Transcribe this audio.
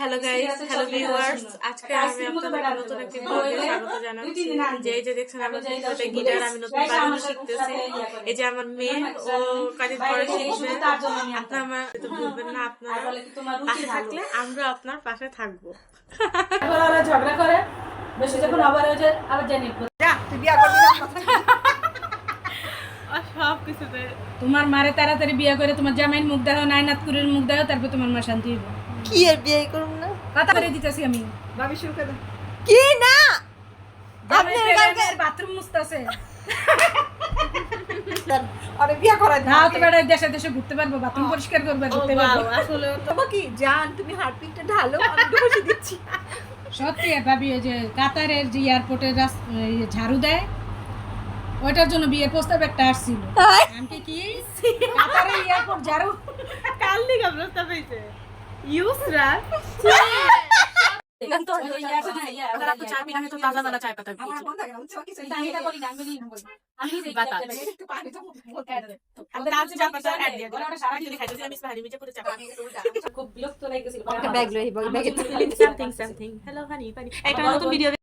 Hello guys, hello viewers. আজকে আমি আপনাদের নতুন একটি ব্লগে স্বাগত জানাচ্ছি। যে এই যে দেখছেন আমি একটা গিটার আমি নতুন বাজানো শিখতেছি। এই যে আমার মেয়ে, ও কদিন পরে শিখবে। আপনারা আমার তো ভুলবেন না, আপনারা পাশে থাকলে আমরা আপনার পাশে থাকবো। ওরা ঝগড়া করে বেশি যখন আবার ওই যে আবার জানি তুই বিয়া করবি না সব কিছুতে তোমার মারে তাড়াতাড়ি বিয়ে করে তোমার জামাইয়ের মুখ দাও নাইনাত কুরের মুখ দাও তারপর তোমার মা শান্তি হইবে কি আর বিয়ে করব না কথা করে দিতেছি আমি ভাবি শুরু করে কি না আপনার কালকে বাথরুম মুছতাছে আরে বিয়া করা দাও তো বেটা দেশে দেশে ঘুরতে পারবো বাথরুম পরিষ্কার করবে ঘুরতে পারবো আসলে তোমার কি জান তুমি হারপিকটা ঢালো আমি বসে দিচ্ছি সত্যি ভাবি ওই যে কাতারের যে এয়ারপোর্টের ঝাড়ু দেয় ওইটার জন্য বিয়ের প্রস্তাব একটা আসছিল আমি কি কাতারের এয়ারপোর্ট ঝাড়ু কাল দিকে প্রস্তাব হয়েছে ইউসরা আমার মন থাকে না বুঝছো কিছু খুব বিরক্ত লাগতেছিল ব্যাগ লই ব্যাগে Something. Hello, honey. একটা নতুন ভিডিও